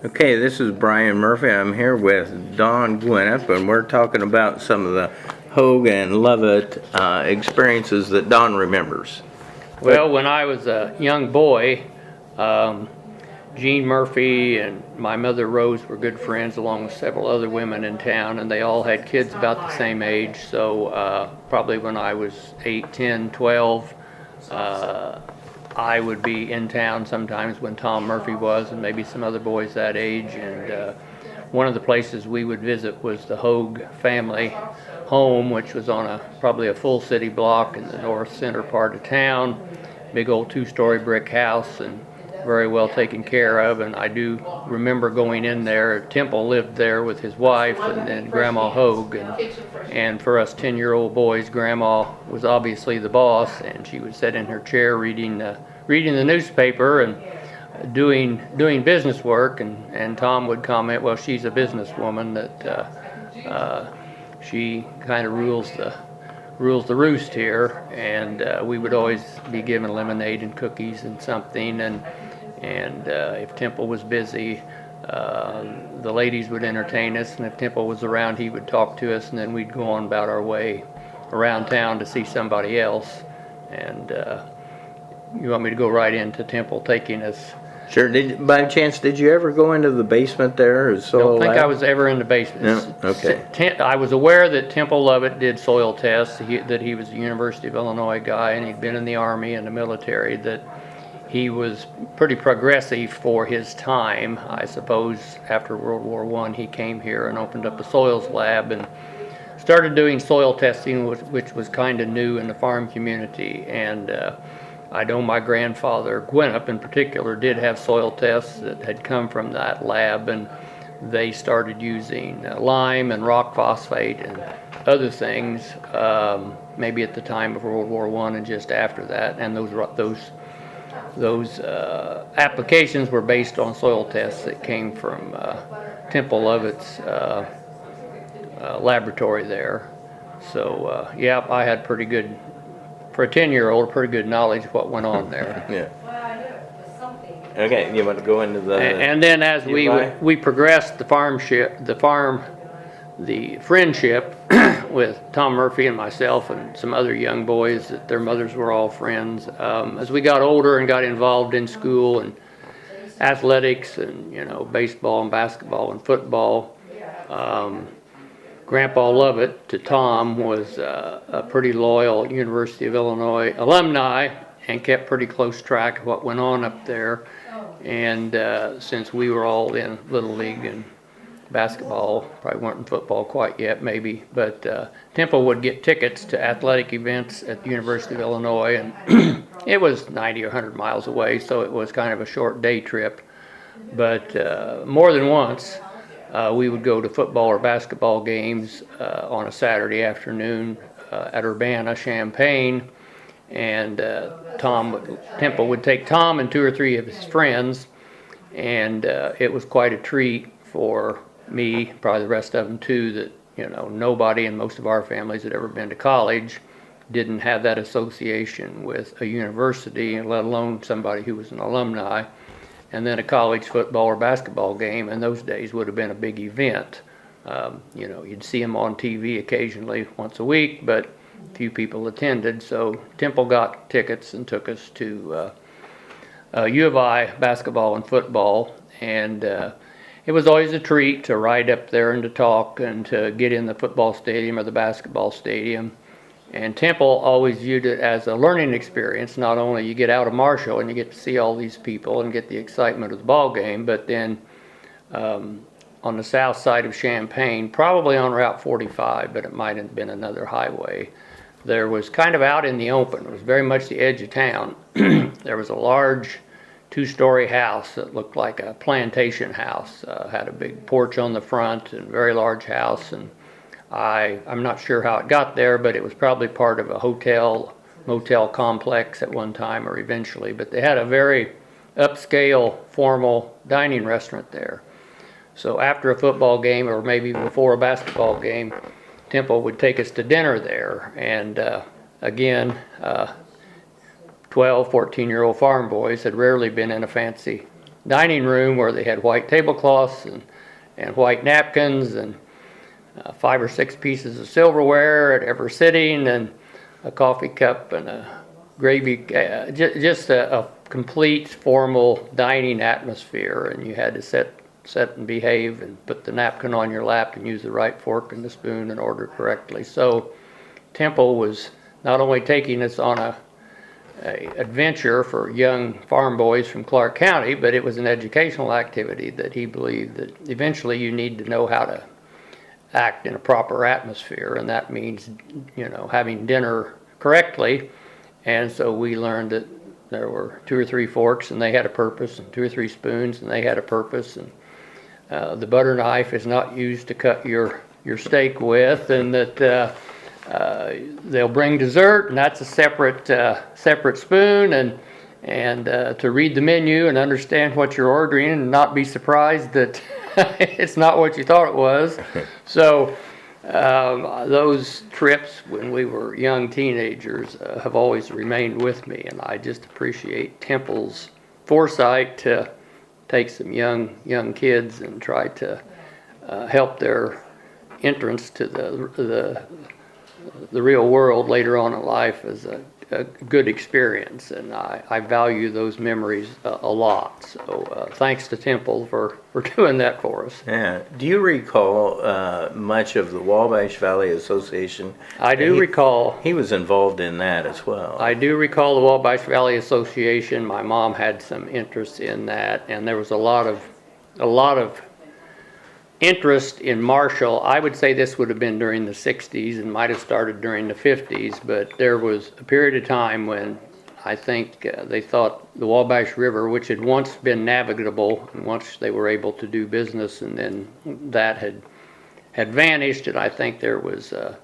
Okay, this is Brian Murphy. I'm here with Don Guinnip, and we're talking about some of the Hogue and Lovett experiences that Don remembers. Well, when I was a young boy, Jean Murphy and my mother Rose were good friends, along with several other women in town, and they all had kids about the same age. So probably when I was 8, 10, 12, I would be in town sometimes when Tom Murphy was, and maybe some other boys that age. And one of the places we would visit was the Hogue family home, which was on probably a full city block in the north center part of town. Big old 2-story brick house, and very well taken care of. And I do remember going in there. Temple lived there with his wife and then Grandma Hogue, and for us 10-year-old boys, Grandma was obviously the boss, and she would sit in her chair reading the newspaper and doing business work, and Tom would comment, well, she's a businesswoman, that she kind of rules the roost here. And we would always be given lemonade and cookies and something, and if Temple was busy, the ladies would entertain us, and if Temple was around, he would talk to us, and then we'd go on about our way around town to see somebody else. And you want me to go right into Temple taking us? Sure. By chance, did you ever go into the basement there? I don't think I was ever in the basement. No? Okay. I was aware that Temple Lovett did soil tests, that he was a University of Illinois guy, and he'd been in the Army and the military, that he was pretty progressive for his time. I suppose after World War I, he came here and opened up a soils lab and started doing soil testing, which was kind of new in the farm community. And I know my grandfather, Guinnip in particular, did have soil tests that had come from that lab, and they started using lime and rock phosphate and other things, maybe at the time of World War I and just after that. And those applications were based on soil tests that came from Temple Lovett's laboratory there. So yeah, I had pretty good, for a 10-year-old, pretty good knowledge of what went on there. Yeah. Okay, you want to go into the... And then as we progressed the friendship with Tom Murphy and myself and some other young boys, that their mothers were all friends. As we got older and got involved in school and athletics and baseball and basketball and football, Grandpa Lovett to Tom was a pretty loyal University of Illinois alumni and kept pretty close track of what went on up there. And since we were all in Little League and basketball, probably weren't in football quite yet, maybe, but Temple would get tickets to athletic events at the University of Illinois, and it was 90 or 100 miles away, so it was kind of a short day trip. But more than once, we would go to football or basketball games on a Saturday afternoon at Urbana, Champaign, and Temple would take Tom and 2 or 3 of his friends, and it was quite a treat for me, probably the rest of them too, that nobody in most of our families had ever been to college, didn't have that association with a university, and let alone somebody who was an alumni. And then a college football or basketball game in those days would have been a big event. You'd see them on TV occasionally once a week, but few people attended. So Temple got tickets and took us to U of I basketball and football, and it was always a treat to ride up there and to talk and to get in the football stadium or the basketball stadium. And Temple always viewed it as a learning experience. Not only you get out of Marshall and you get to see all these people and get the excitement of the ball game, but then on the south side of Champaign, probably on Route 45, but it might have been another highway, there was kind of out in the open. It was very much the edge of town. There was a large 2-story house that looked like a plantation house, had a big porch on the front and very large house. And I'm not sure how it got there, but it was probably part of a motel complex at one time or eventually. But they had a very upscale, formal dining restaurant there. So after a football game or maybe before a basketball game, Temple would take us to dinner there. And again, 12, 14-year-old farm boys had rarely been in a fancy dining room where they had white tablecloths and white napkins and 5 or 6 pieces of silverware at every sitting, and a coffee cup and a gravy, just a complete formal dining atmosphere. And you had to sit and behave and put the napkin on your lap and use the right fork and the spoon and order correctly. So Temple was not only taking us on a adventure for young farm boys from Clark County, but it was an educational activity that he believed that eventually you need to know how to act in a proper atmosphere, and that means, having dinner correctly. And so we learned that there were 2 or 3 forks and they had a purpose, and 2 or 3 spoons and they had a purpose, and the butter knife is not used to cut your steak with, and that they'll bring dessert and that's a separate spoon, and to read the menu and understand what you're ordering and not be surprised that it's not what you thought it was. So those trips when we were young teenagers have always remained with me, and I just appreciate Temple's foresight to take some young kids and try to help their entrance to the real world later on in life as a good experience, and I value those memories a lot. So thanks to Temple for doing that for us. Yeah. Do you recall much of the Wabash Valley Association? I do recall. He was involved in that as well. I do recall the Wabash Valley Association. My mom had some interest in that, and there was a lot of interest in Marshall. I would say this would have been during the 60s and might have started during the 50s, but there was a period of time when I think they thought the Wabash River, which had once been navigable, and once they were able to do business, and then that had vanished, and I think there was a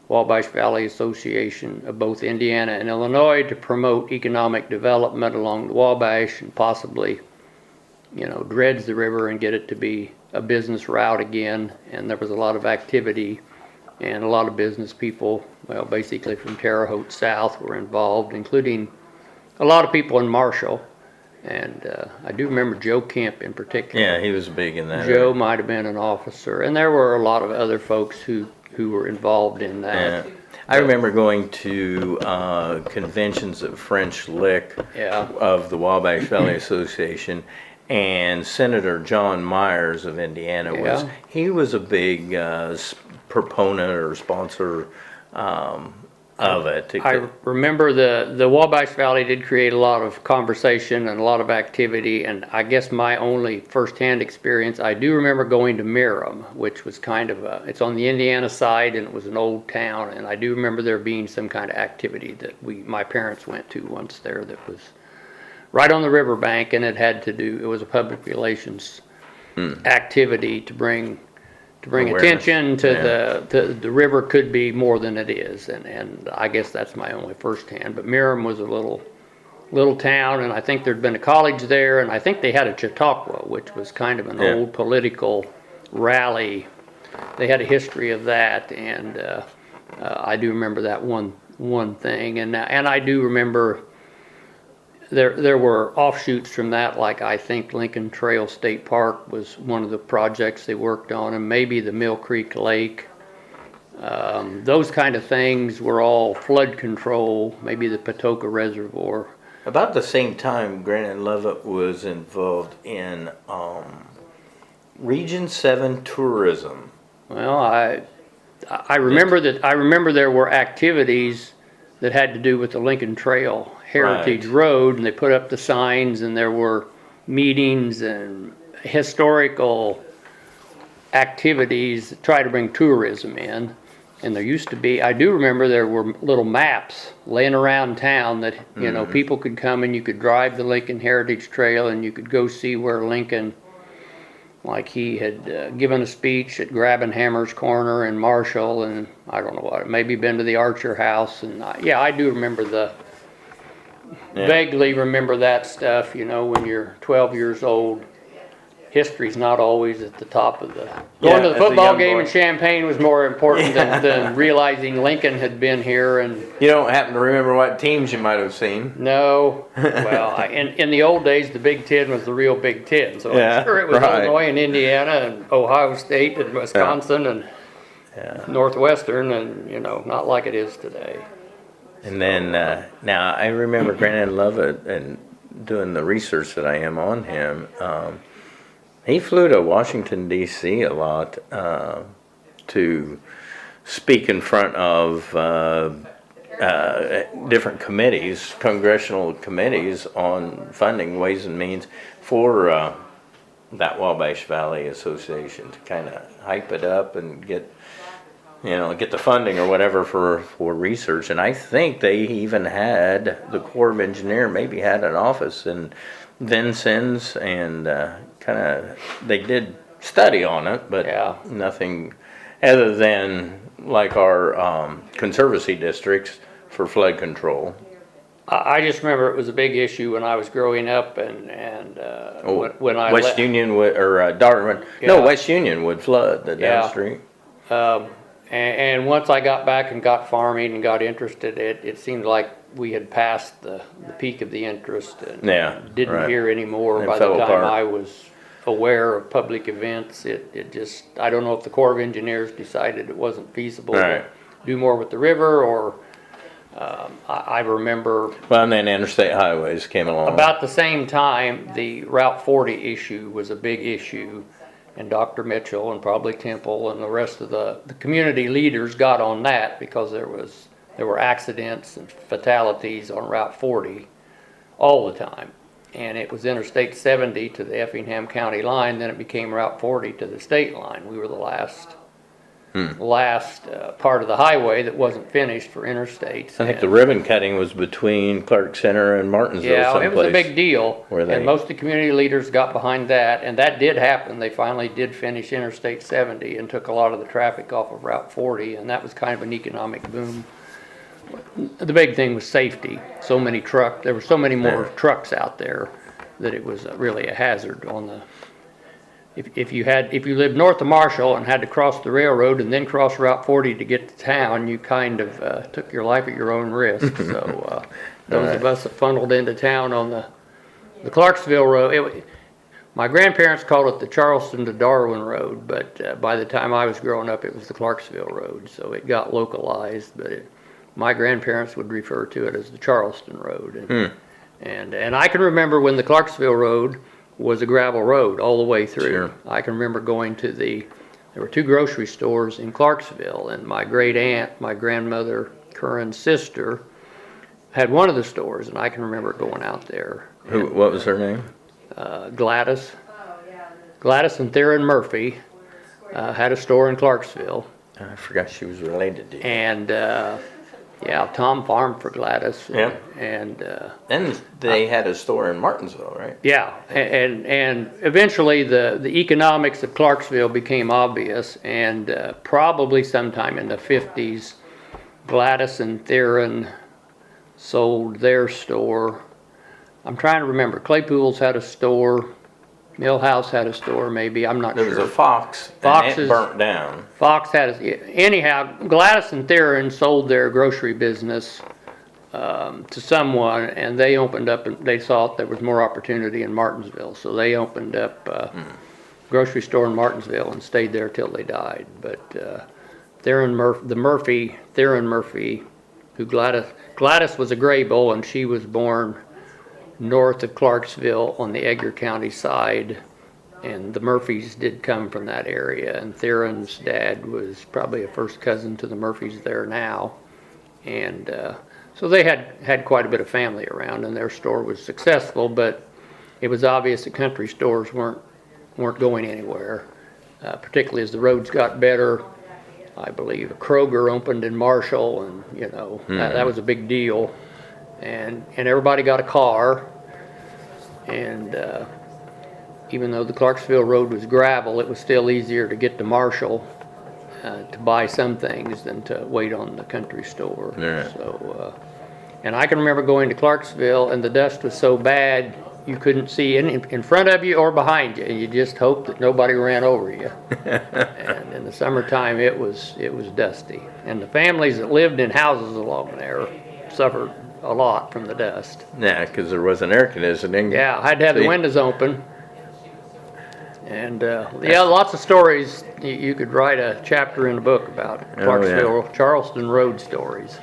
Wabash Valley Association of both Indiana and Illinois to promote economic development along the Wabash and possibly, dredge the river and get it to be a business route again. And there was a lot of activity, and a lot of business people, basically from Terre Haute south, were involved, including a lot of people in Marshall. And I do remember Joe Kemp in particular. Yeah, he was big in that. Joe might have been an officer, and there were a lot of other folks who were involved in that. Yeah. I remember going to conventions at French Lick of the Wabash Valley Association, and Senator John Myers of Indiana was a big proponent or sponsor of it. I remember the Wabash Valley did create a lot of conversation and a lot of activity, and I guess my only first-hand experience, I do remember going to Miram, which was kind of it's on the Indiana side, and it was an old town, and I do remember there being some kind of activity that my parents went to once there that was right on the riverbank, and it was a public relations activity to bring attention to the river could be more than it is, and I guess that's my only firsthand. But Miram was a little town, and I think there'd been a college there, and I think they had a Chautauqua, which was kind of an old political rally. They had a history of that, and I do remember that one thing, and I do remember there were offshoots from that, like I think Lincoln Trail State Park was one of the projects they worked on, and maybe the Mill Creek Lake. Those kind of things were all flood control, maybe the Patoka Reservoir. About the same time, Temple Lovett was involved in Region 7 tourism. Well, I remember that. I remember there were activities that had to do with the Lincoln Trail Heritage Road, and they put up the signs, and there were meetings and historical activities that try to bring tourism in. And there used to be, I do remember there were little maps laying around town that, people could come and you could drive the Lincoln Heritage Trail and you could go see where Lincoln, like he had given a speech at Grabenhammer's Corner in Marshall, and I don't know what, maybe been to the Archer House. And I do remember vaguely remember that stuff, when you're 12 years old history's not always at the top of the. Going to the as a football young game boy. in Champaign was more important than realizing Lincoln had been here. And You don't happen to remember what teams you might have seen? no, well, in the old days, the Big Ten was the real Big Ten. So Yeah, I'm sure it was right. Illinois and Indiana and Ohio State and Wisconsin and Northwestern, and not like it is today. And then now I remember Granddad Lovett and doing the research that I am on him. He flew to Washington D.C. a lot to speak in front of different committees, congressional committees, on funding Ways and Means for that Wabash Valley Association, to kind of hype it up and get the funding or whatever for research. And I think they even had, the Corps of Engineer maybe had an office in Vincennes, and they did study on it, but nothing other than like our conservancy districts for flood control. I just remember it was a big issue when I was growing up, and when I West Union would, or Darwin, no, West Union would flood the down street. And once I got back and got farming and got interested, it seemed like we had passed the peak of the interest, and didn't hear any more. By the time apart. I was aware of public events, it just, I don't know if the Corps of Engineers decided it wasn't feasible to do more with the river, or I remember. Well, and then interstate highways came along. About the same time, the Route 40 issue was a big issue. And Dr. Mitchell and probably Temple and the rest of the community leaders got on that, because there were accidents and fatalities on Route 40 all the time. And it was Interstate 70 to the Effingham County line, then it became Route 40 to the state line. We were the last part of the highway that wasn't finished for interstates. I think the ribbon cutting was between Clark Center and Martinsville. Yeah, it was a big deal, and most of the community leaders got behind that, and that did happen. They finally did finish Interstate 70 and took a lot of the traffic off of Route 40, and that was kind of an economic boom. The big thing was safety. There were so many more trucks out there that it was really a hazard on the. If you lived north of Marshall and had to cross the railroad and then cross Route 40 to get to town, you kind of took your life at your own risk. So those of us that funneled into town on the Clarksville Road, my grandparents called it the Charleston to Darwin Road, but by the time I was growing up, it was the Clarksville Road. So it got localized, but my grandparents would refer to it as the Charleston Road. And I can remember when the Clarksville Road was a gravel road all the way through. Sure. I can remember going to there were two grocery stores in Clarksville, and my great aunt, my grandmother Curran's sister, had one of the stores, and I can remember going out there. What was her name? Gladys and Theron Murphy had a store in Clarksville. I forgot she was related to you. And Tom farmed for Gladys. Yeah. And they had a store in Martinsville, right? Yeah, and eventually the economics of Clarksville became obvious, and probably sometime in the 50s, Gladys and Theron sold their store. I'm trying to remember. Claypool's had a store. Millhouse had a store, maybe. I'm not sure. There was a Fox, and it burnt down. Fox had anyhow, Gladys and Theron sold their grocery business to someone, and they opened up, and they thought there was more opportunity in Martinsville, so they opened up a grocery store in Martinsville and stayed there till they died. But Theron Murphy, who Gladys was a Graybull, and she was born north of Clarksville on the Edgar County side, and the Murphys did come from that area, and Theron's dad was probably a first cousin to the Murphys there now, and so they had quite a bit of family around, and their store was successful, but it was obvious that country stores weren't going anywhere, particularly as the roads got better. I believe a Kroger opened in Marshall, and that was a big deal. And everybody got a car, and even though the Clarksville Road was gravel, it was still easier to get to Marshall to buy some things than to wait on the country store. Yeah. So, and I can remember going to Clarksville, and the dust was so bad, you couldn't see in front of you or behind you, and you just hoped that nobody ran over you. And in the summertime, it was dusty, and the families that lived in houses along there suffered a lot from the dust. Yeah, because there wasn't air conditioning. Yeah, I had to have the windows open. And yeah, lots of stories. You could write a chapter in a book about Clarksville, Charleston Road stories.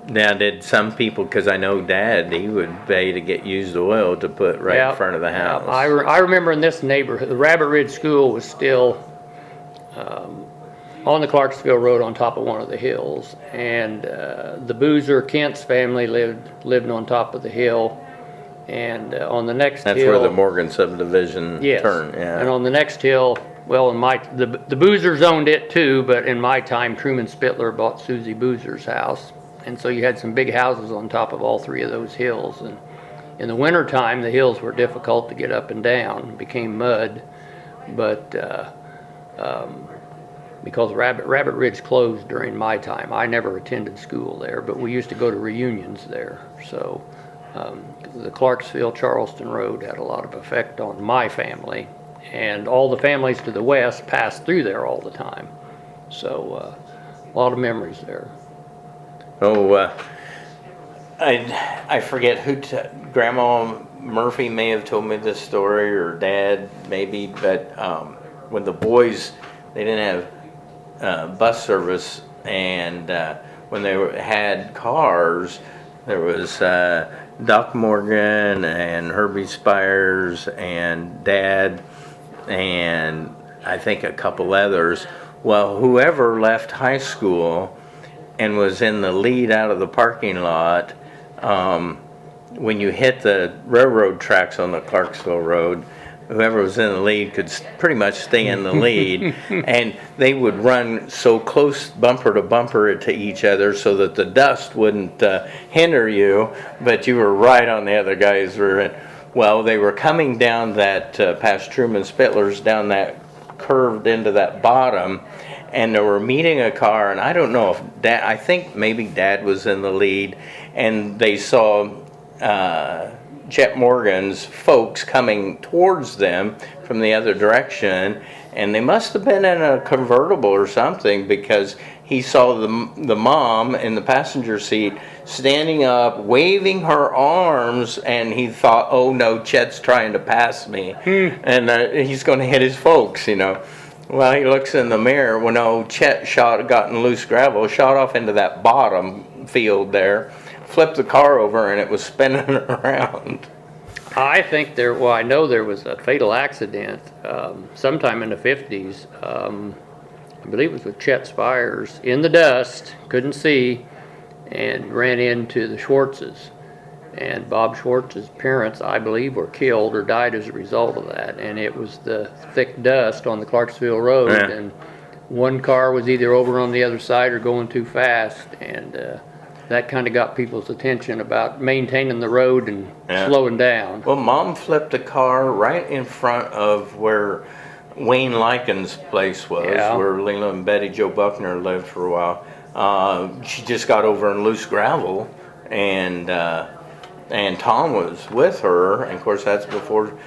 Now, did some people, because I know Dad, he would pay to get used oil to put right in front of the house. Yeah. I remember in this neighborhood, the Rabbit Ridge School was still on the Clarksville Road on top of one of the hills. And the Boozer Kent's family lived on top of the hill. And on the next hill... That's where the Morgan subdivision yes. turned, yeah. And on the next hill, well, the Boozers owned it too, but in my time, Truman Spittler bought Susie Boozer's house. And so you had some big houses on top of all three of those hills. And in the wintertime, the hills were difficult to get up and down. It became mud. But because Rabbit Ridge closed during my time, I never attended school there, but we used to go to reunions there. So the Clarksville-Charleston Road had a lot of effect on my family. And all the families to the west passed through there all the time. So a lot of memories there. Oh, I forget who, Grandma Murphy may have told me this story, or Dad maybe, but when the boys, they didn't have bus service, and when they had cars, there was Doc Morgan and Herbie Spires and Dad and I think a couple others. Well, whoever left high school and was in the lead out of the parking lot, when you hit the railroad tracks on the Clarksville Road, whoever was in the lead could pretty much stay in the lead. And they would run so close, bumper to bumper, to each other so that the dust wouldn't hinder you, but you were right on the other guys. Well, they were coming down that, past Truman Spittler's, down that curved into that bottom, and they were meeting a car, and I don't know if Dad, I think maybe Dad was in the lead, and they saw Chet Morgan's folks coming towards them from the other direction, and they must have been in a convertible or something, because he saw the mom in the passenger seat standing up, waving her arms, and he thought, oh no, Chet's trying to pass me, and he's going to hit his folks, you know. Well, he looks in the mirror. Well, no, Chet got in loose gravel, shot off into that bottom field there, flipped the car over, and it was spinning around. I think I know there was a fatal accident sometime in the 50s. I believe it was with Chet Spires, in the dust, couldn't see, and ran into the Schwartzes. And Bob Schwartz's parents, I believe, were killed or died as a result of that. And it was the thick dust on the Clarksville Road. Yeah. And one car was either over on the other side or going too fast. And that kind of got people's attention about maintaining the road and slowing down. Well, Mom flipped a car right in front of where Wayne Lycan's place was, where Leila and Betty Jo Buckner lived for a while. She just got over in loose gravel, and Tom was with her, and of course that's before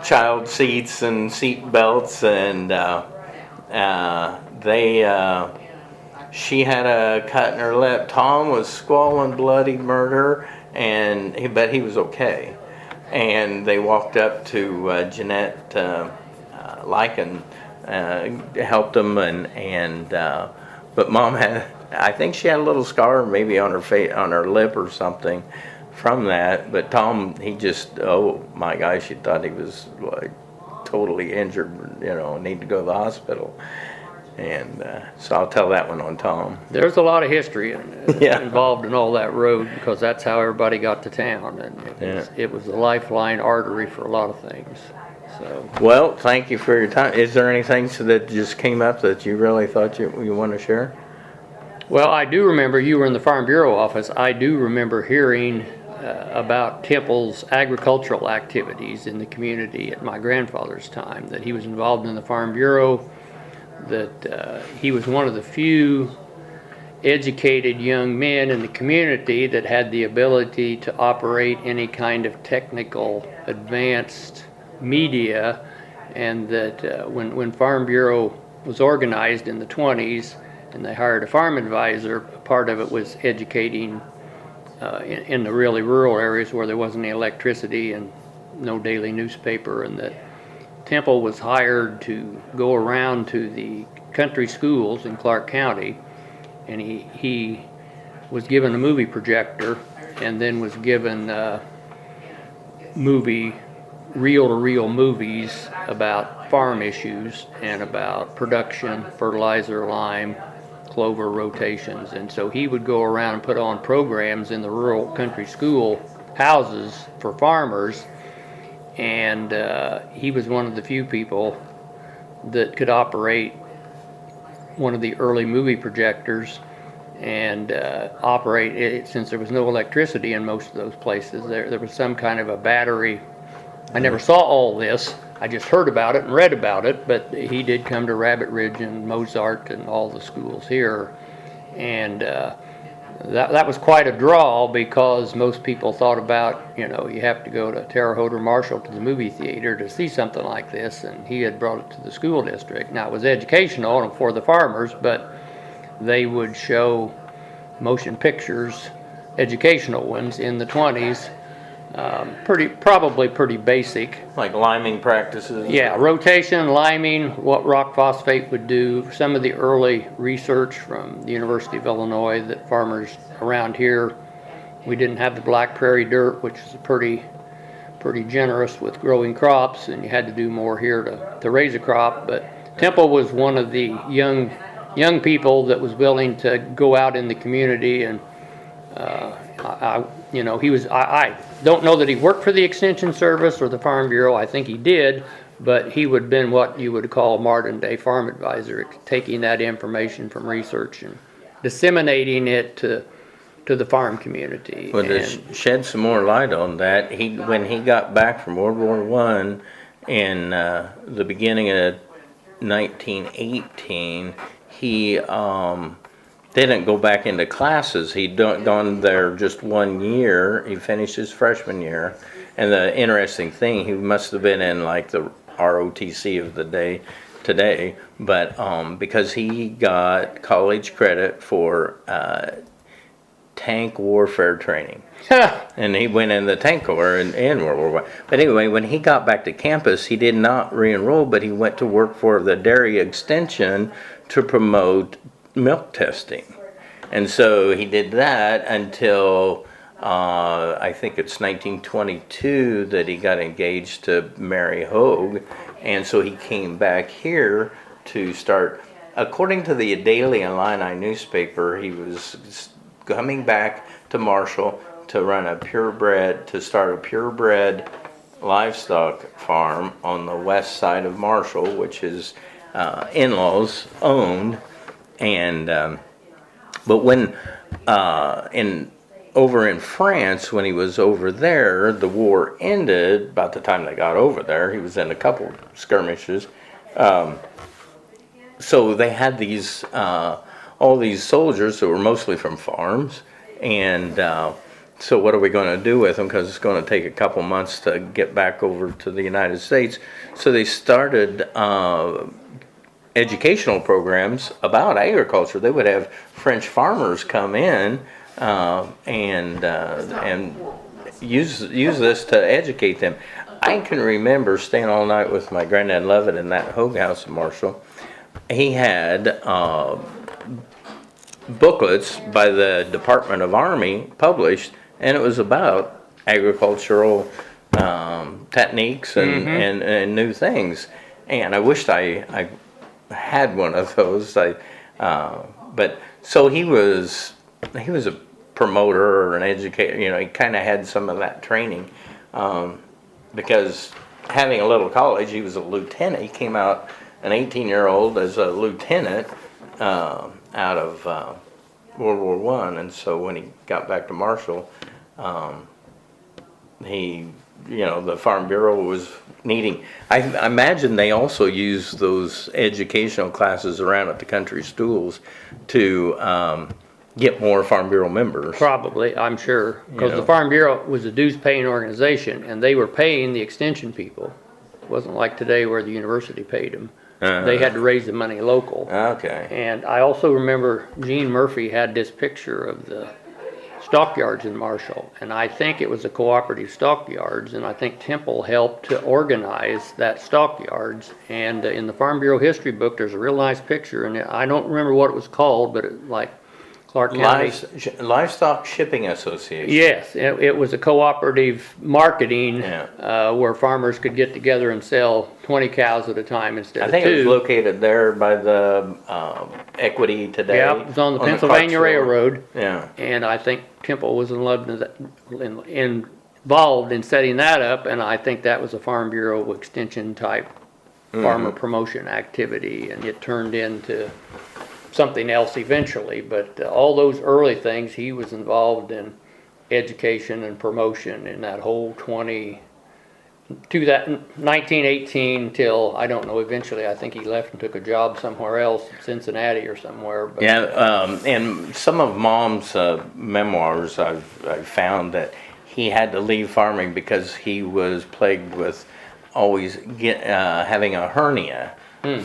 child seats and seat belts, and she had a cut in her lip. Tom was squalling bloody murder, but he was okay. And they walked up to Jeanette Lycan, helped him, but Mom had, I think she had a little scar maybe on her face, on her lip or something from that. But Tom, he just, oh my gosh, she thought he was like totally injured, need to go to the hospital. And so I'll tell that one on Tom. There's a lot of history involved in all that road, because that's how everybody got to town, and it was a lifeline artery for a lot of things. So. Well, thank you for your time. Is there anything that just came up that you really thought you want to share? Well, I do remember you were in the Farm Bureau office. I do remember hearing about Temple's agricultural activities in the community at my grandfather's time, that he was involved in the Farm Bureau, that he was one of the few educated young men in the community that had the ability to operate any kind of technical advanced media, and that when Farm Bureau was organized in the 20s and they hired a farm advisor, part of it was educating in the really rural areas where there wasn't any electricity and no daily newspaper, and that Temple was hired to go around to the country schools in Clark County, and he was given a movie projector and then was given reel-to-reel movies about farm issues and about production, fertilizer, lime, clover rotations. And so he would go around and put on programs in the rural country school houses for farmers, and he was one of the few people that could operate one of the early movie projectors and operate it, since there was no electricity in most of those places. There was some kind of a battery. I never saw all this. I just heard about it and read about it, but he did come to Rabbit Ridge and Mozart and all the schools here. And that was quite a draw, because most people thought about, you have to go to Terre Haute or Marshall to the movie theater to see something like this, and he had brought it to the school district. Now, it was educational and for the farmers, but they would show motion pictures, educational ones, in the 20s. Probably pretty basic. Like liming practices? Yeah, rotation, liming, what rock phosphate would do. Some of the early research from the University of Illinois that farmers around here, we didn't have the black prairie dirt, which is pretty generous with growing crops, and you had to do more here to raise a crop. But Temple was one of the young people that was willing to go out in the community, and I don't know that he worked for the Extension Service or the Farm Bureau. I think he did, but he would have been what you would call a modern-day farm advisor, taking that information from research and disseminating it to the farm community. Well, to shed some more light on that, when he got back from World War I in the beginning of 1918, he didn't go back into classes. He'd gone there just 1 year. He finished his freshman year. And the interesting thing, he must have been in like the ROTC of the day today, but because he got college credit for tank warfare training. And he went in the tank corps in World War I. But anyway, when he got back to campus, he did not re-enroll, but he went to work for the dairy extension to promote milk testing. And so he did that until I think it's 1922 that he got engaged to Mary Hogue. And so he came back here to start, according to the Daily Illini newspaper, he was coming back to Marshall to start a purebred livestock farm on the west side of Marshall, which his in-laws owned. And but when over in France, when he was over there, the war ended. About the time they got over there, he was in a couple skirmishes. So they had these all these soldiers that were mostly from farms, and so what are we going to do with them? Because it's going to take a couple months to get back over to the United States. So they started educational programs about agriculture. They would have French farmers come in and use this to educate them. I can remember staying all night with my granddad Lovett in that Hogue house in Marshall. He had booklets by the Department of Army published, and it was about agricultural techniques and new things. And I wished I had one of those. But so he was a promoter or an educator. He kind of had some of that training because having a little college, he was a lieutenant. He came out an 18-year-old as a lieutenant out of World War I, and so when he got back to Marshall, the Farm Bureau was needing. I imagine they also use those educational classes around at the country schools to get more Farm Bureau members. Probably, I'm sure, because You know. the Farm Bureau was a dues-paying organization, and they were paying the extension people. It wasn't like today where the university paid them. They had to raise the money local. Okay. And I also remember Gene Murphy had this picture of the stockyards in Marshall, and I think it was a cooperative stockyards, and I think Temple helped to organize that stockyards. And in the Farm Bureau history book, there's a real nice picture, and I don't remember what it was called, but it like Clark County. Livestock Shipping Association. Yes, it was a cooperative marketing where farmers could get together and sell 20 cows at a time instead of 2. I think it was located there by the Equity Today. Yeah, it was on the Pennsylvania Railroad. Yeah. And I think Temple was involved in setting that up, and I think that was a Farm Bureau extension type farmer promotion activity, and it turned into something else eventually. But all those early things, he was involved in education and promotion in that whole 1918 till, I don't know, eventually I think he left and took a job somewhere else, Cincinnati or somewhere. But Yeah, and some of Mom's memoirs, I've found that he had to leave farming because he was plagued with always having a hernia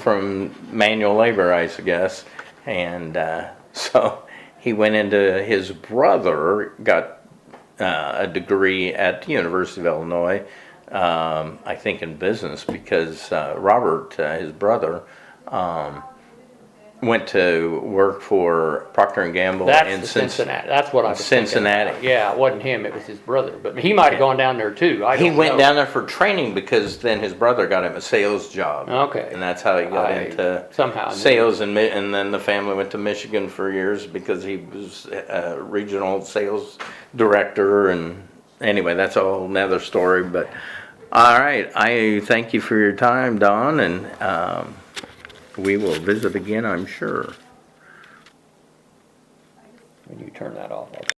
from manual labor, I guess. And so he went into, his brother got a degree at the University of Illinois, I think in business, because Robert, his brother, went to work for Procter & Gamble in Cincinnati. That's what I was Cincinnati. thinking. Yeah, it wasn't him, it was his brother. But he might have gone down there too. He went down there for training because then his brother got him a sales job. Okay. And that's how he got into somehow sales. And then the family went to Michigan for years because he was a regional sales director. And anyway, that's a whole nother story. But all right, I thank you for your time, Don, and we will visit again, I'm sure. When you turn that off,